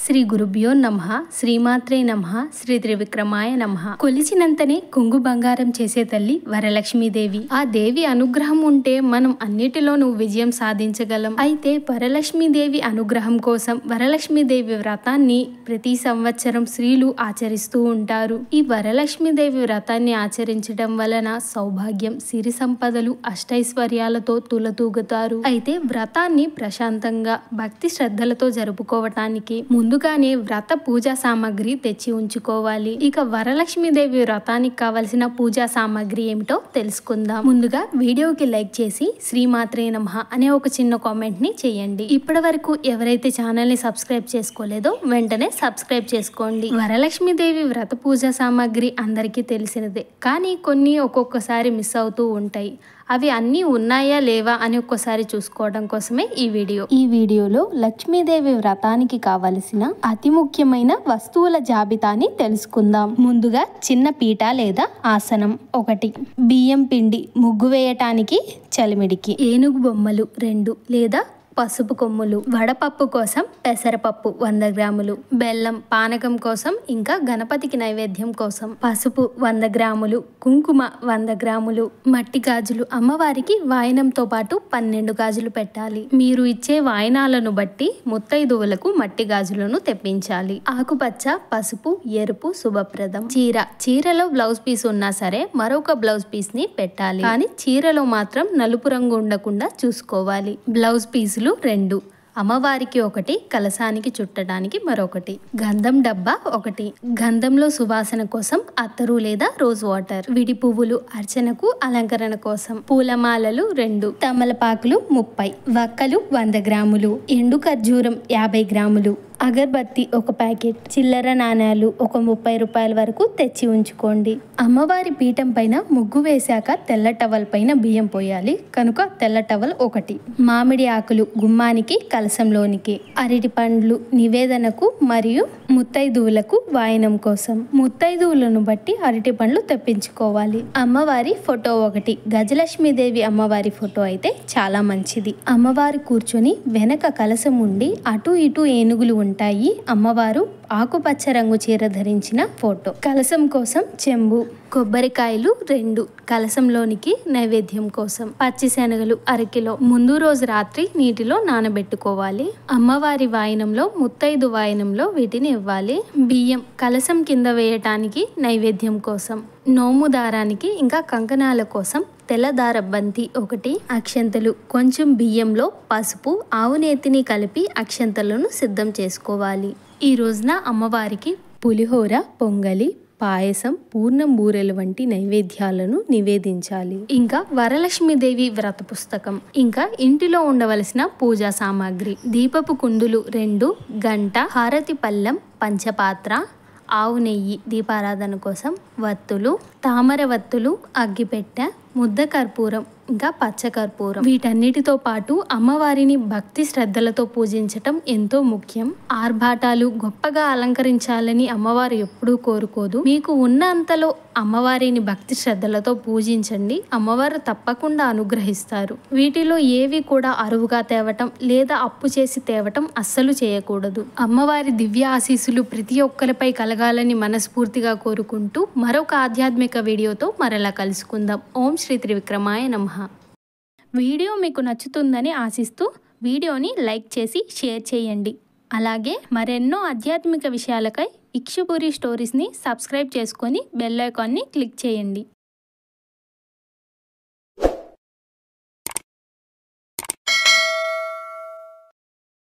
శ్రీ గురుభ్యో నమః. శ్రీమాత్రే నమః. శ్రీ త్రివిక్రమాయ నమః. కొలిచినంతనే కొంగు బంగారం చేసే తల్లి వరలక్ష్మీదేవి. ఆ దేవి అనుగ్రహం ఉంటే మనం అన్నిటిలోనూ విజయం సాధించగలం. అయితే వరలక్ష్మీదేవి అనుగ్రహం కోసం వరలక్ష్మీదేవి వ్రతాన్ని ప్రతి సంవత్సరం స్త్రీలు ఆచరిస్తూ ఉంటారు. ఈ వరలక్ష్మీదేవి వ్రతాన్ని ఆచరించడం వలన సౌభాగ్యం, సిరి సంపదలు, అష్టైశ్వర్యాలతో తులతూగుతారు. అయితే వ్రతాన్ని ప్రశాంతంగా భక్తి శ్రద్ధలతో జరుపుకోవటానికి ముందుగానే వ్రత పూజా సామాగ్రి తెచ్చి ఉంచుకోవాలి. ఇక వరలక్ష్మీదేవి వ్రతానికి కావలసిన పూజా సామాగ్రి ఏమిటో తెలుసుకుందాం. ముందుగా వీడియోకి లైక్ చేసి శ్రీమాత్రే నమః అనే ఒక చిన్న కామెంట్ ని చేయండి. ఇప్పటి వరకు ఎవరైతే ఛానల్ ని సబ్స్క్రైబ్ చేసుకోలేదో వెంటనే సబ్స్క్రైబ్ చేసుకోండి. వరలక్ష్మీదేవి వ్రత పూజా సామాగ్రి అందరికీ తెలిసినదే, కానీ కొన్ని ఒక్కొక్కసారి మిస్ అవుతూ ఉంటాయి. అవి అన్నీ ఉన్నాయా లేవా అని ఒక్కసారి చూసుకోవడం కోసమే ఈ వీడియో. ఈ వీడియోలో లక్ష్మీదేవి వ్రతానికి కావలసిన అతి ముఖ్యమైన వస్తువుల జాబితాని తెలుసుకుందాం. ముందుగా చిన్న పీట లేదా ఆసనం 1, బియ్యం పిండి ముగ్గు వేయటానికి చలిమిడికి, ఏనుగు బొమ్మలు 2 లేదా పసుపు కొమ్ములు, వడపప్పు కోసం పెసరపప్పు 100 గ్రాములు, బెల్లం పానకం కోసం ఇంకా గణపతికి నైవేద్యం కోసం, పసుపు 100 గ్రాములు, కుంకుమ 100 గ్రాములు, మట్టి గాజులు. అమ్మవారికి వాయనంతో పాటు 12 గాజులు పెట్టాలి. మీరు ఇచ్చే వాయనాలను బట్టి ముత్తైదువులకు మట్టి గాజులను తెప్పించాలి. ఆకుపచ్చ, పసుపు, ఎరుపు శుభప్రదం. చీరలో బ్లౌజ్ పీస్ ఉన్నా సరే మరొక బ్లౌజ్ పీస్ ని పెట్టాలి, కానీ చీరలో మాత్రం నలుపు రంగు ఉండకుండా చూసుకోవాలి. బ్లౌజ్ పీసులు 2, అమ్మవారికి 1, కలశానికి చుట్టడానికి మరొకటి, గంధం డబ్బా 1, గంధంలో సువాసన కోసం అత్తరు లేదా రోజ్ వాటర్, విడి పువ్వులు అర్చనకు అలంకరణ కోసం, పూలమాలలు 2, తమలపాకులు 30, వక్కలు 100 గ్రాములు, ఎండు ఖర్జూరం 50 గ్రాములు, అగర్బత్తి 1 ప్యాకెట్, చిల్లర నాణాలు ఒక 30 రూపాయల వరకు తెచ్చి ఉంచుకోండి. అమ్మవారి పీఠం పైన ముగ్గు వేశాక తెల్ల టవల్ పైన బియ్యం పోయాలి కనుక తెల్ల టవల్ 1, మామిడి ఆకులు గుమ్మానికి కలశంలోనికి, అరటి పండ్లు నివేదనకు మరియు ముత్తైదువులకు వాయనం కోసం. ముత్తైదువులను బట్టి అరటి పండ్లు తెప్పించుకోవాలి. అమ్మవారి ఫోటో 1, గజలక్ష్మీదేవి అమ్మవారి ఫోటో అయితే చాలా మంచిది. అమ్మవారు కూర్చొని వెనక కలశం ఉండి అటు ఇటు ఏనుగులు ఉంటాయి. అమ్మవారు ఆకుపచ్చ రంగు చీర ధరించిన ఫోటో. కలశం కోసం చెంబు, కొబ్బరికాయలు 2 కలశంలోనికి నైవేద్యం కోసం, పచ్చిశనగలు 1 కిలో ముందు రోజు రాత్రి నీటిలో నానబెట్టుకోవాలి. అమ్మవారి వాయనంలో ముత్తైదు వాయనంలో వీటిని ఇవ్వాలి. బియ్యం కలశం కింద వేయటానికి నైవేద్యం కోసం, నోము దారానికి ఇంకా కంకణాల కోసం తెల్లదార బంతి 1, అక్షంతలు కొంచెం బియ్యంలో పసుపు ఆవు నేతిని కలిపి అక్షంతలను సిద్ధం చేసుకోవాలి. ఈ రోజున అమ్మవారికి పులిహోర, పొంగలి, పాయసం, పూర్ణం బూరెలు వంటి నైవేద్యాలను నివేదించాలి. ఇంకా వరలక్ష్మీదేవి వ్రత పుస్తకం, ఇంకా ఇంటిలో ఉండవలసిన పూజా సామాగ్రి, దీపపు కుందులు 2, గంట, హారతి పళ్ళెం, పంచపాత్ర, ఆవు నెయ్యి దీపారాధన కోసం, వత్తులు, తామర వత్తులు, అగ్గిపెట్టె, ముద్ద కర్పూరం ఇంకా పచ్చకర్పూరం. వీటన్నిటితో పాటు అమ్మవారిని భక్తి శ్రద్ధలతో పూజించటం ఎంతో ముఖ్యం. ఆర్భాటాలు గొప్పగా అలంకరించాలని అమ్మవారు ఎప్పుడూ కోరుకోదు. మీకు ఉన్న అంతలో అమ్మవారిని భక్తి శ్రద్ధలతో పూజించండి. అమ్మవారు తప్పకుండా అనుగ్రహిస్తారు. వీటిలో ఏవి కూడా అరువుగా తేవటం లేదా అప్పు చేసి తేవటం అస్సలు చేయకూడదు. అమ్మవారి దివ్య ఆశీస్సులు ప్రతి ఒక్కరిపై కలగాలని మనస్ఫూర్తిగా కోరుకుంటూ మరొక ఆధ్యాత్మిక వీడియోతో మరలా కలుసుకుందాం. ఓం శ్రీ త్రివిక్రమాయ నమః. వీడియో మీకు నచ్చుతుందని ఆశిస్తూ వీడియోని లైక్ చేసి షేర్ చేయండి. అలాగే మరెన్నో ఆధ్యాత్మిక విషయాలకై ఇక్షుపురి స్టోరీస్ని సబ్స్క్రైబ్ చేసుకొని బెల్ ఐకాన్ని క్లిక్ చేయండి.